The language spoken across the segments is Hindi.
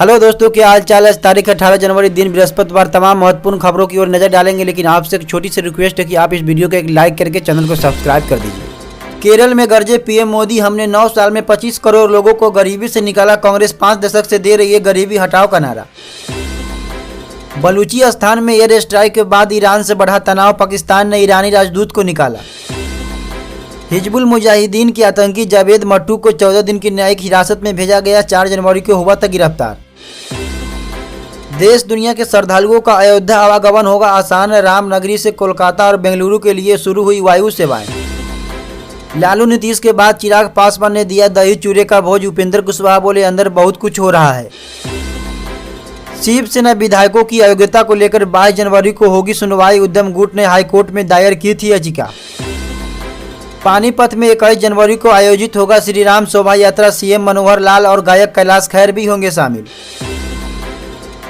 हेलो दोस्तों, क्या हाल चाल है। तारीख 18 जनवरी दिन बृहस्पतिवार। तमाम महत्वपूर्ण खबरों की ओर नजर डालेंगे, लेकिन आपसे एक छोटी सी रिक्वेस्ट है कि आप इस वीडियो को एक लाइक करके चैनल को सब्सक्राइब कर दीजिए। केरल में गरजे पीएम मोदी, हमने 9 साल में 25 करोड़ लोगों को गरीबी से निकाला। कांग्रेस 5 दशक से दे रही है गरीबी हटाओ का नारा। बलूचिस्तान में एयर स्ट्राइक के बाद ईरान से बढ़ा तनाव, पाकिस्तान ने ईरानी राजदूत को निकाला। हिजबुल मुजाहिदीन के आतंकी जावेद मट्टू को 14 दिन की न्यायिक हिरासत में भेजा गया। 4 जनवरी को हुआ था गिरफ्तार। देश दुनिया के श्रद्धालुओं का अयोध्या आवागमन होगा आसान। रामनगरी से कोलकाता और बेंगलुरु के लिए शुरू हुई वायु सेवाएं। लालू नीतीश के बाद चिराग पासवान ने दिया दही चूरे का भोज। उपेंद्र कुशवाहा बोले अंदर बहुत कुछ हो रहा है। शिवसेना विधायकों की अयोग्यता को लेकर 22 जनवरी को होगी सुनवाई। उद्यम गुट ने हाईकोर्ट में दायर की थी याचिका। पानीपत में 21 जनवरी को आयोजित होगा श्री राम शोभा यात्रा। सीएम मनोहर लाल और गायक कैलाश खैर भी होंगे शामिल।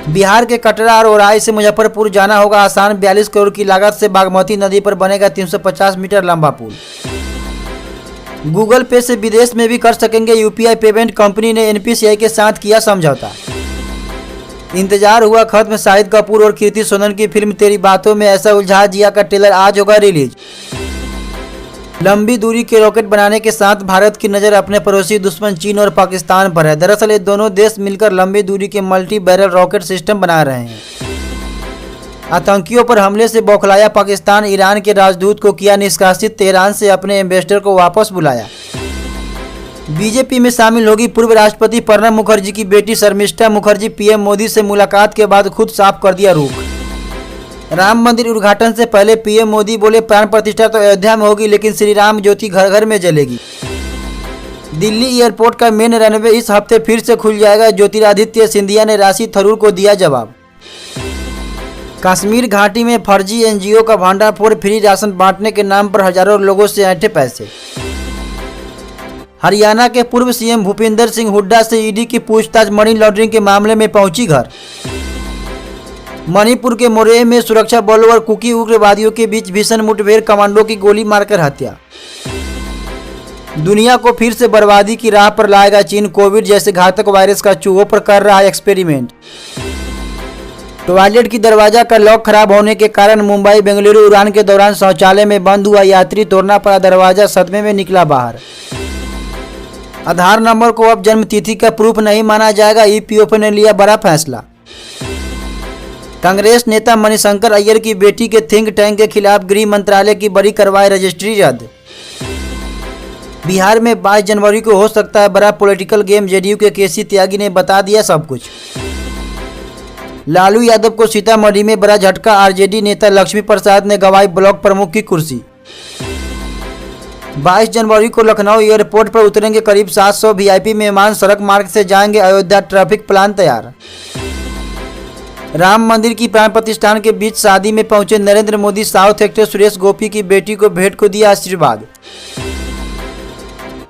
बिहार के कटरा और ओराई से मुजफ्फरपुर जाना होगा आसान। 42 करोड़ की लागत से बागमती नदी पर बनेगा 350 मीटर लंबा पुल। गूगल पे से विदेश में भी कर सकेंगे यूपीआई पेमेंट। कंपनी ने एनपीसीआई के साथ किया समझौता। इंतजार हुआ खत्म। शाहिद कपूर और कीर्ति सोनन की फिल्म तेरी बातों में ऐसा उलझा जिया का ट्रेलर आज होगा रिलीज। लंबी दूरी के रॉकेट बनाने के साथ भारत की नज़र अपने पड़ोसी दुश्मन चीन और पाकिस्तान पर है। दरअसल ये दोनों देश मिलकर लंबी दूरी के मल्टी बैरल रॉकेट सिस्टम बना रहे हैं। आतंकियों पर हमले से बौखलाया पाकिस्तान। ईरान के राजदूत को किया निष्कासित। तेहरान से अपने एम्बेसडर को वापस बुलाया। बीजेपी में शामिल होगी पूर्व राष्ट्रपति प्रणब मुखर्जी की बेटी शर्मिष्ठा मुखर्जी। पीएम मोदी से मुलाकात के बाद खुद साफ कर दिया रुख। राम मंदिर उद्घाटन से पहले पीएम मोदी बोले प्राण प्रतिष्ठा तो अयोध्या में होगी, लेकिन श्री राम ज्योति घर घर में जलेगी। दिल्ली एयरपोर्ट का मेन रनवे इस हफ्ते फिर से खुल जाएगा। ज्योतिरादित्य सिंधिया ने राशि थरूर को दिया जवाब। कश्मीर घाटी में फर्जी एनजीओ का भांडाफोड़। फ्री राशन बांटने के नाम पर हजारों लोगों से ऐंठे पैसे। हरियाणा के पूर्व सीएम भूपिंदर सिंह हुड्डा से ईडी की पूछताछ। मनी लॉन्ड्रिंग के मामले में पहुंची घर। मणिपुर के मोरेह में सुरक्षा बलों और कुकी उग्रवादियों के बीच भीषण मुठभेड़। कमांडो की गोली मारकर हत्या। दुनिया को फिर से बर्बादी की राह पर लाएगा चीन। कोविड जैसे घातक वायरस का चूहों पर कर रहा है एक्सपेरिमेंट। टॉयलेट की दरवाजा का लॉक खराब होने के कारण मुंबई बेंगलुरु उड़ान के दौरान शौचालय में बंद हुआ यात्री। तोड़ना पड़ा दरवाजा, सदमे में निकला बाहर। आधार नंबर को अब जन्म तिथि का प्रूफ नहीं माना जाएगा। ईपीएफओ ने लिया बड़ा फैसला। कांग्रेस नेता मणिशंकर अय्यर की बेटी के थिंक टैंक के खिलाफ गृह मंत्रालय की बड़ी कार्रवाई। रजिस्ट्री रद्द। बिहार में 22 जनवरी को हो सकता है बड़ा पॉलिटिकल गेम। जेडीयू के केसी त्यागी ने बता दिया सब कुछ। लालू यादव को सीतामढ़ी में बड़ा झटका। आरजेडी नेता लक्ष्मी प्रसाद ने गंवाई ब्लॉक प्रमुख की कुर्सी। 22 जनवरी को लखनऊ एयरपोर्ट पर उतरेंगे करीब 700 वीआईपी मेहमान। सड़क मार्ग से जाएंगे अयोध्या। ट्रैफिक प्लान तैयार। राम मंदिर की प्राण प्रतिष्ठान के बीच शादी में पहुंचे नरेंद्र मोदी। साउथ एक्टर सुरेश गोपी की बेटी को भेंट को दिया आशीर्वाद।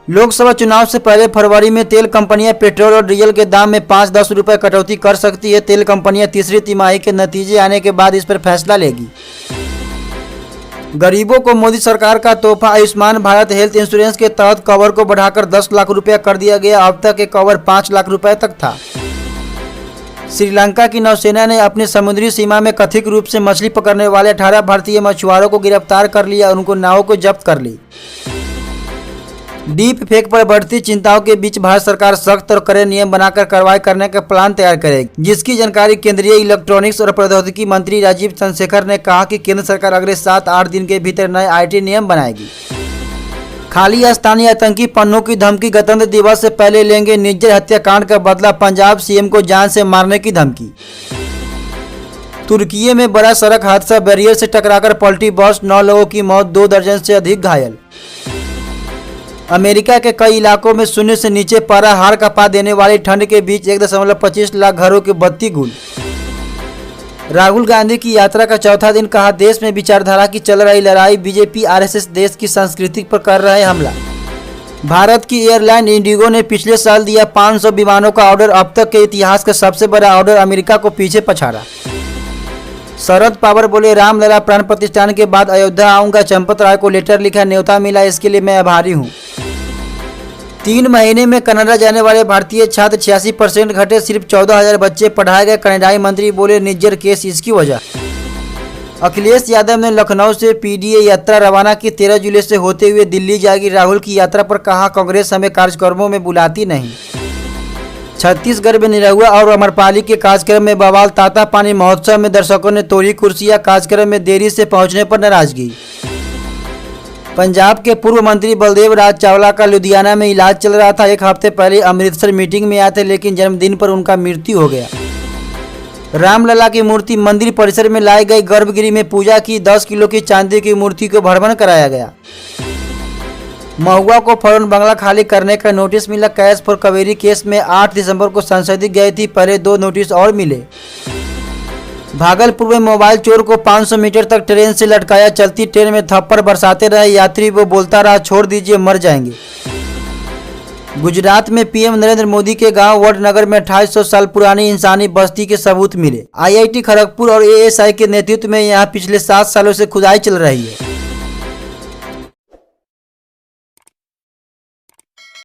लोकसभा चुनाव से पहले फरवरी में तेल कंपनियां पेट्रोल और डीजल के दाम में 5-10 रुपए कटौती कर सकती है। तेल कंपनियां तीसरी तिमाही के नतीजे आने के बाद इस पर फैसला लेगी। गरीबों को मोदी सरकार का तोहफा। आयुष्मान भारत हेल्थ इंश्योरेंस के तहत कवर को बढ़ाकर 10 लाख रुपया कर दिया गया। अब तक ये कवर 5 लाख रुपए तक था। श्रीलंका की नौसेना ने अपनी समुद्री सीमा में कथित रूप से मछली पकड़ने वाले 18 भारतीय मछुआरों को गिरफ्तार कर लिया। उनको नावों को जब्त कर ली। डीप फेक पर बढ़ती चिंताओं के बीच भारत सरकार सख्त और कड़े नियम बनाकर कार्रवाई करने का प्लान तैयार करेगी, जिसकी जानकारी केंद्रीय इलेक्ट्रॉनिक्स और प्रौद्योगिकी मंत्री राजीव चंद्रशेखर ने कहा कि केंद्र सरकार अगले 7-8 दिन के भीतर नए आईटी नियम बनाएगी। खाली स्थानीय आतंकी पन्नों की धमकी। गणतंत्र दिवस से पहले लेंगे निज्जर हत्याकांड का बदला। पंजाब सीएम को जान से मारने की धमकी। तुर्की में बड़ा सड़क हादसा। बैरियर से टकराकर पलटी बस। 9 लोगों की मौत, 2 दर्जन से अधिक घायल। अमेरिका के कई इलाकों में शून्य से नीचे पारा। हार कपा देने वाली ठंड के बीच 1.25 लाख घरों की बत्ती गुल। राहुल गांधी की यात्रा का चौथा दिन। कहा देश में विचारधारा की चल रही लड़ाई। बीजेपी आरएसएस देश की संस्कृति पर कर रहे हमला। भारत की एयरलाइन इंडिगो ने पिछले साल दिया 500 विमानों का ऑर्डर। अब तक के इतिहास का सबसे बड़ा ऑर्डर अमेरिका को पीछे पछाड़ा। शरद पवार बोले रामलला प्राण प्रतिष्ठान के बाद अयोध्या आऊंगा। चंपत राय को लेटर लिखा, न्योता मिला, इसके लिए मैं आभारी हूँ। 3 महीने में कनाडा जाने वाले भारतीय छात्र 86% घटे, सिर्फ 14,000 बच्चे पढ़ाए गए। कनाडाई मंत्री बोले निज्जर केस इसकी वजह। अखिलेश यादव ने लखनऊ से पीडीए यात्रा रवाना की। 13 जुलाई से होते हुए दिल्ली जाएगी। राहुल की यात्रा पर कहा कांग्रेस हमें कार्यक्रमों में बुलाती नहीं। छत्तीसगढ़ में निरहुआ और अमरपाली के कार्यक्रम में बवाल। ताता पानी महोत्सव में दर्शकों ने तोड़ी कुर्सियां। कार्यक्रम में देरी से पहुंचने पर नाराजगी। पंजाब के पूर्व मंत्री बलदेव राज चावला का लुधियाना में इलाज चल रहा था। एक हफ्ते पहले अमृतसर मीटिंग में आए थे, लेकिन जन्मदिन पर उनका मृत्यु हो गया। रामलला की मूर्ति मंदिर परिसर में लाई गई। गर्भगृह में पूजा की। 10 किलो की चांदी की मूर्ति को भ्रमण कराया गया। महुआ को फौरन बंगला खाली करने का नोटिस मिला। कैश फॉर कावेरी केस में 8 दिसंबर को संसद गई थी। पहले 2 नोटिस और मिले। भागलपुर में मोबाइल चोर को 500 मीटर तक ट्रेन से लटकाया। चलती ट्रेन में थप्पड़ बरसाते रहे यात्री। वो बोलता रहा छोड़ दीजिए मर जाएंगे। गुजरात में पीएम नरेंद्र मोदी के गांव वडनगर में 2800 साल पुरानी इंसानी बस्ती के सबूत मिले। आईआईटी खड़गपुर और एएसआई के नेतृत्व में यहां पिछले 7 सालों से खुदाई चल रही है।